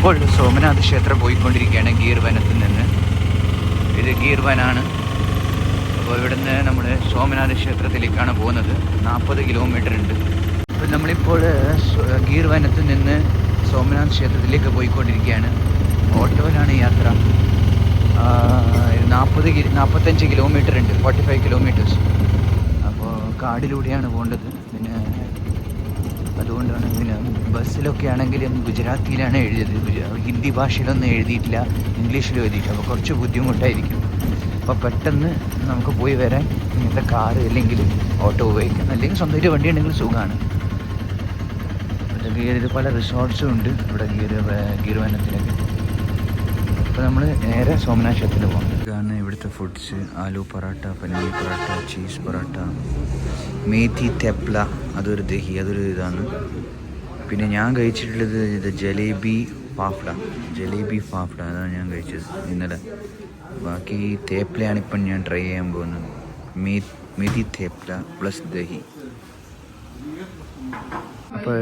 നമ്മളിപ്പോൾ സോമനാഥ് ക്ഷേത്രം പോയിക്കൊണ്ടിരിക്കുകയാണ് ഗീർ വനത്തിൽ നിന്ന്. ഇത് ഗീർ വനാണ്. അപ്പോൾ ഇവിടുന്ന് നമ്മൾ സോമനാഥ് ക്ഷേത്രത്തിലേക്കാണ് പോകുന്നത്. 40 കിലോമീറ്റർ ഉണ്ട്. അപ്പോൾ നമ്മളിപ്പോൾ ഗീർ വനത്തിൽ നിന്ന് സോമനാഥ് ക്ഷേത്രത്തിലേക്ക് പോയിക്കൊണ്ടിരിക്കുകയാണ്. ഓട്ടോയിലാണ് യാത്ര. 45 കിലോമീറ്റർ ഉണ്ട്, 45 കിലോമീറ്റേഴ്സ്. അപ്പോൾ കാടിലൂടെയാണ് പോകേണ്ടത്. പിന്നെ അതുകൊണ്ടാണ് പിന്നെ ബസ്സിലൊക്കെ ആണെങ്കിലും ഗുജറാത്തിയിലാണ് എഴുതിയത്. ഹിന്ദി ഭാഷയിലൊന്നും എഴുതിയിട്ടില്ല, ഇംഗ്ലീഷിലും എഴുതിയിട്ടില്ല. അപ്പോൾ കുറച്ച് ബുദ്ധിമുട്ടായിരിക്കും. അപ്പോൾ പെട്ടെന്ന് നമുക്ക് പോയി വരാൻ ഇങ്ങനത്തെ കാറ് അല്ലെങ്കിൽ ഓട്ടോ ഉപയോഗിക്കാം. അല്ലെങ്കിൽ സ്വന്തമായിട്ട് വണ്ടി ഉണ്ടെങ്കിൽ സുഖമാണ്. ഗീറിൽ പല റിസോർട്ട്സും ഉണ്ട് ഇവിടെ ഗീർ വനത്തിലൊക്കെ. അപ്പോൾ നമ്മൾ നേരെ സോമനാഥ് ക്ഷേത്രത്തിൽ പോകാം. ഇതാണ് ഇവിടുത്തെ ഫുഡ്സ്. ആലു പൊറോട്ട, പനീർ പൊറോട്ട, ചീസ് പൊറോട്ട, മേഥി തെപ്ല, അതൊരു ദഹി, അതൊരു ഇതാണ്. പിന്നെ ഞാൻ കഴിച്ചിട്ടുള്ളത് ഇത് ജലേബി ഫാഫ്ഡ, അതാണ് ഞാൻ കഴിച്ചത് ഇന്നലെ. ബാക്കി തേപ്ലയാണ് ഇപ്പം ഞാൻ ട്രൈ ചെയ്യാൻ പോകുന്നത്. മേഥി തേപ്ല പ്ലസ് ദഹി. അപ്പോൾ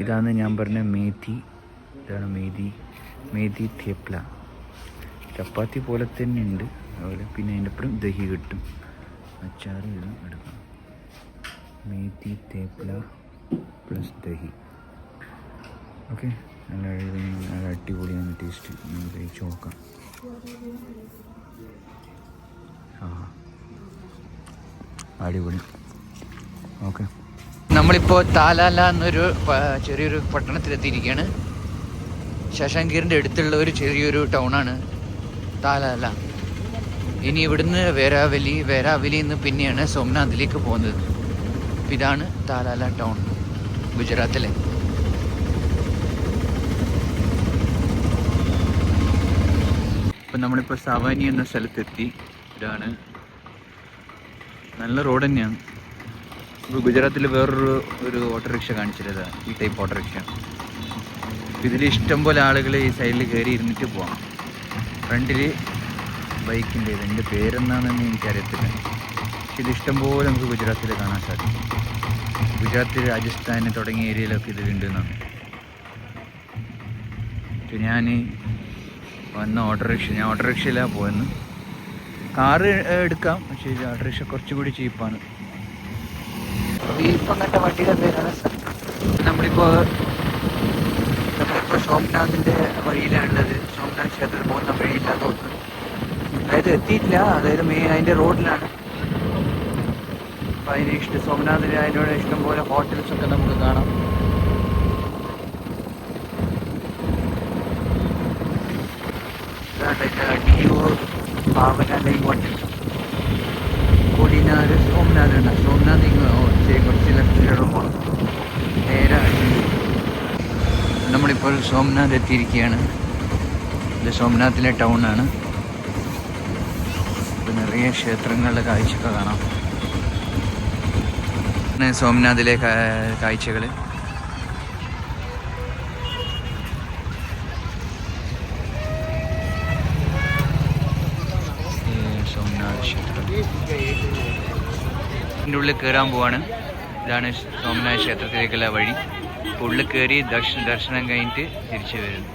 ഇതാണ് ഞാൻ പറഞ്ഞ മേഥി. ഇതാണ് മേഥി തേപ്ല. ചപ്പാത്തി പോലെ തന്നെ ഉണ്ട് അതുപോലെ. പിന്നെ അതിൻ്റെ ഒപ്പം ദഹി കിട്ടും, അച്ചാർ ഇതും എടുക്കാം. മേഥി തേപ്ല പ്ലസ് ദഹി. ഓക്കെ, നല്ല അടിപൊളിയാണ് ടേസ്റ്റ്. നമുക്ക് കഴിച്ച് നോക്കാം. അടിപൊളി. ഓക്കെ, നമ്മളിപ്പോൾ താലാല എന്നൊരു ചെറിയൊരു പട്ടണത്തിലെത്തിയിരിക്കുകയാണ്. ശശാങ്കീറിൻ്റെ അടുത്തുള്ള ഒരു ചെറിയൊരു ടൗണാണ് താലാല. ഇനി ഇവിടുന്ന് വേരാവലി നിന്ന് പിന്നെയാണ് സോമനാഥിലേക്ക് പോകുന്നത്. ഇതാണ് താലാല ടൗൺ, ഗുജറാത്തിലെ. ഇപ്പം നമ്മളിപ്പോൾ സവാനി എന്ന സ്ഥലത്തെത്തി. ഇതാണ് നല്ല റോഡ് തന്നെയാണ്. ഇപ്പോൾ ഗുജറാത്തിൽ വേറൊരു ഓട്ടോറിക്ഷ കാണിച്ചിരുന്നത്, ഈ ടൈപ്പ് ഓട്ടോറിക്ഷ. ഇതിൽ ഇഷ്ടംപോലെ ആളുകൾ ഈ സൈഡിൽ കയറി ഇരുന്നിട്ട് പോവാം. ഫ്രണ്ടിൽ ബൈക്കിൻ്റെ ഇതിൻ്റെ പേരെന്താണെന്ന് എനിക്കറിയത്തില്ല. പക്ഷെ ഇത് ഇഷ്ടംപോലെ നമുക്ക് ഗുജറാത്തിൽ കാണാൻ സാധിക്കും. ഗുജറാത്തിൽ, രാജസ്ഥാൻ തുടങ്ങിയ ഏരിയയിലൊക്കെ ഇതിലുണ്ടെന്നാണ്. ഞാൻ വന്ന ഞാൻ ഓട്ടോറിക്ഷയിലാണ് പോയെന്ന്. കാറ് എടുക്കാം, പക്ഷേ ഓട്ടോറിക്ഷ കുറച്ചുകൂടി ചീപ്പാണ്. ഇപ്പം കണ്ട വണ്ടിയുടെ പേരാണ്. നമ്മളിപ്പോൾ സോമനാഥിൻ്റെ വഴിയിലാണുള്ളത്. സോമനാഥ് ക്ഷേത്രത്തിൽ പോകുന്ന വഴിയില്ലാത്തതുകൊണ്ട്, അതായത് എത്തിയിട്ടില്ല, അതായത് അതിൻ്റെ റോഡിലാണ്. അപ്പം അതിന് സോമനാഥിന് അതിനോട് ഇഷ്ടംപോലെ ഹോട്ടൽസൊക്കെ നമുക്ക് കാണാം. ഭാവന ലൈവ് ഹോട്ടൽ കൊടിനാട് സോമനാഥുണ്ട്. സോമനാഥ് കുറച്ച് ലെഫ്റ്റിലൂടെ പോകണം. നേരെ നമ്മളിപ്പോൾ സോമനാഥ് എത്തിയിരിക്കുകയാണ്. ഇത് സോമനാഥിലെ ടൗണാണ്. ഇപ്പോൾ നിറയെ ക്ഷേത്രങ്ങളുടെ കാഴ്ചയൊക്കെ കാണാം. സോമനാഥിലെ കാഴ്ചകൾ. സോമനാഥ് ക്ഷേത്രം ഇതിൻ്റെ ഉള്ളിൽ കയറാൻ പോവാണ്. ഇതാണ് സോമനാഥ് ക്ഷേത്രത്തിലേക്കുള്ള വഴി. ഉള്ളിൽ കയറി ദർശനം കഴിഞ്ഞിട്ട് തിരിച്ചു വരുന്നു.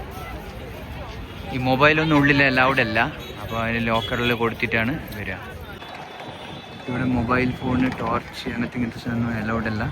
ഈ മൊബൈലൊന്നും ഉള്ളിൽ അലൗഡ് അല്ല. അപ്പോൾ അതിന് ലോക്കറിൽ കൊടുത്തിട്ടാണ് വരിക. ഇവിടെ മൊബൈൽ ഫോണ്, ടോർച്ച് ഇങ്ങനത്തെ സാധനം അലൗഡ് അല്ല.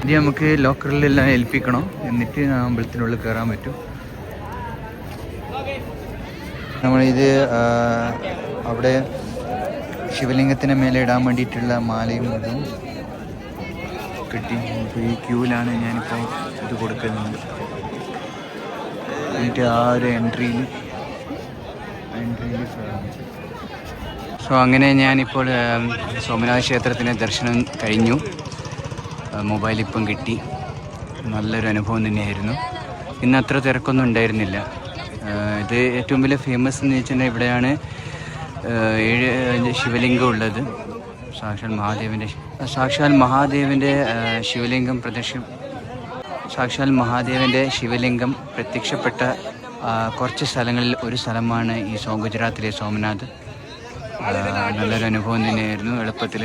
ഇത് നമുക്ക് ലോക്കറിലെല്ലാം ഏൽപ്പിക്കണം, എന്നിട്ട് അമ്പലത്തിനുള്ളിൽ കയറാൻ പറ്റും. നമ്മളിത് അവിടെ ശിവലിംഗത്തിന് മേലെ ഇടാൻ വേണ്ടിയിട്ടുള്ള മാലയും ഇതും കിട്ടി. ഇപ്പോൾ ഈ ക്യൂവിലാണ് ഞാനിപ്പോൾ ഇത് കൊടുക്കുന്നത്. എന്നിട്ട് ആ ഒരു എൻട്രിയിൽ സോ അങ്ങനെ ഞാനിപ്പോൾ സോമനാഥ് ക്ഷേത്രത്തിൻ്റെ ദർശനം കഴിഞ്ഞു. മൊബൈൽ ഇപ്പം കിട്ടി. നല്ലൊരു അനുഭവം തന്നെയായിരുന്നു. ഇന്ന് അത്ര തിരക്കൊന്നും ഉണ്ടായിരുന്നില്ല. ഇത് ഏറ്റവും വലിയ ഫേമസ് എന്ന് വെച്ചിട്ടുണ്ടെങ്കിൽ ഇവിടെയാണ് ഏഴ് ശിവലിംഗം ഉള്ളത്. സാക്ഷാൽ മഹാദേവൻ്റെ ശിവലിംഗം പ്രത്യക്ഷപ്പെട്ട കുറച്ച് സ്ഥലങ്ങളിൽ ഒരു സ്ഥലമാണ് ഈ ഗുജറാത്തിലെ സോമനാഥ്. നല്ലൊരു അനുഭവം തന്നെയായിരുന്നു. എളുപ്പത്തിൽ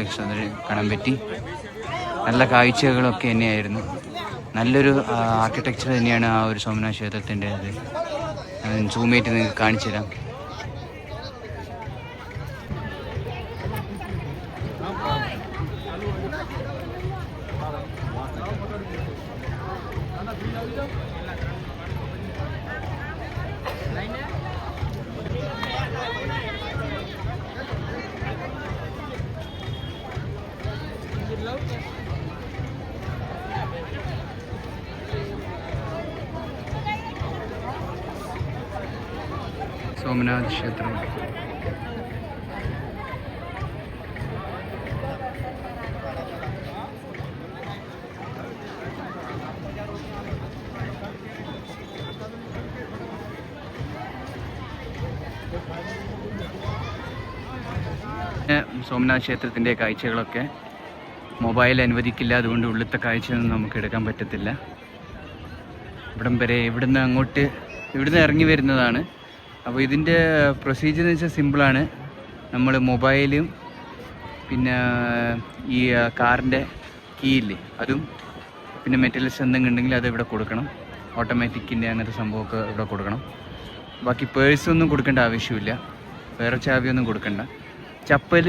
കാണാൻ പറ്റി. നല്ല കാഴ്ചകളൊക്കെ തന്നെയായിരുന്നു. നല്ലൊരു ആർക്കിടെക്ചർ തന്നെയാണ് ആ ഒരു സോമനാഥ് ക്ഷേത്രത്തിൻ്റെ. അത് സൂമേറ്റ് നിങ്ങൾക്ക് കാണിച്ചു തരാം. സോമനാഥ് ക്ഷേത്രം. സോമനാഥ് ക്ഷേത്രത്തിൻ്റെ കാഴ്ചകളൊക്കെ മൊബൈൽ അനുവദിക്കില്ല. അതുകൊണ്ട് ഉള്ളിലത്തെ കാഴ്ചയൊന്നും നമുക്ക് എടുക്കാൻ പറ്റത്തില്ല. ഇവിടം വരെ ഇവിടുന്ന് ഇറങ്ങി വരുന്നതാണ്. അപ്പോൾ ഇതിൻ്റെ പ്രൊസീജിയർ എന്ന് വെച്ചാൽ സിമ്പിളാണ്. നമ്മൾ മൊബൈലും പിന്നെ ഈ കാറിൻ്റെ കീ ഇല്ലേ അതും പിന്നെ മെറ്റൽസ് എന്തെങ്കിലും ഉണ്ടെങ്കിൽ അത് ഇവിടെ കൊടുക്കണം. ഓട്ടോമാറ്റിക്കിൻ്റെ അങ്ങനത്തെ സംഭവമൊക്കെ ഇവിടെ കൊടുക്കണം. ബാക്കി പേഴ്സൊന്നും കൊടുക്കേണ്ട ആവശ്യമില്ല. വേറെ ചാവിയൊന്നും കൊടുക്കണ്ട. ചപ്പൽ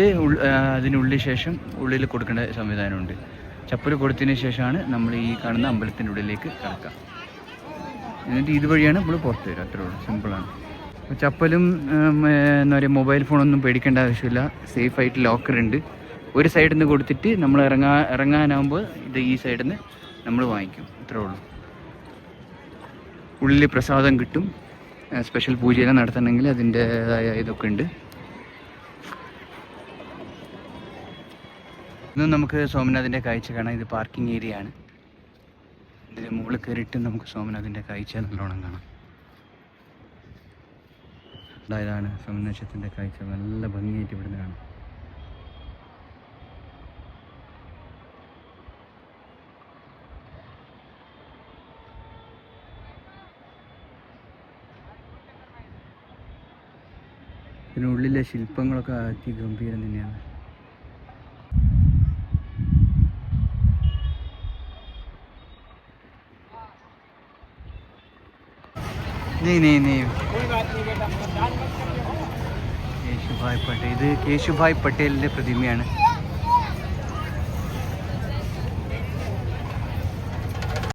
അതിനുള്ളിൽ ശേഷം ഉള്ളിൽ കൊടുക്കേണ്ട സംവിധാനമുണ്ട്. ചപ്പൽ കൊടുത്തതിന് ശേഷമാണ് നമ്മൾ ഈ കാണുന്ന അമ്പലത്തിൻ്റെ ഉള്ളിലേക്ക് കടക്കുക. എന്നിട്ട് ഇതുവഴിയാണ് നമ്മൾ പുറത്ത് വരിക. അത്രേ ഉള്ളൂ, സിമ്പിളാണ്. അപ്പോൾ ചപ്പലും എന്താ പറയുക, മൊബൈൽ ഫോണൊന്നും പേടിക്കേണ്ട ആവശ്യമില്ല. സേഫായിട്ട് ലോക്കറുണ്ട്. ഒരു സൈഡിൽ നിന്ന് കൊടുത്തിട്ട് നമ്മൾ ഇറങ്ങാനാകുമ്പോൾ ഇത് ഈ സൈഡിൽ നിന്ന് നമ്മൾ വാങ്ങിക്കും. അത്രേ ഉള്ളൂ. ഉള്ളിൽ പ്രസാദം കിട്ടും. സ്പെഷ്യൽ പൂജയെല്ലാം നടത്തണമെങ്കിൽ അതിൻ്റേതായ ഇതൊക്കെ ഉണ്ട്. ഇന്നും നമുക്ക് സോമനാഥിൻ്റെ കാഴ്ച കാണാം. ഇത് പാർക്കിംഗ് ഏരിയ ആണ്. ഇതിന് മുകളിൽ കയറിയിട്ട് നമുക്ക് സോമനാഥിൻ്റെ കാഴ്ച നല്ലോണം കാണാം. ഇതാണ് സോമനാഥത്തിൻ്റെ കാഴ്ച. നല്ല ഭംഗിയായിട്ട് ഇവിടുന്ന് കാണാം. ഇതിനുള്ളിലെ ശില്പങ്ങളൊക്കെ അതിഗംഭീരം തന്നെയാണ്. കേശുഭായ് പട്ടേൽ. ഇത് കേശുഭായ് പട്ടേലിൻ്റെ പ്രതിമയാണ്.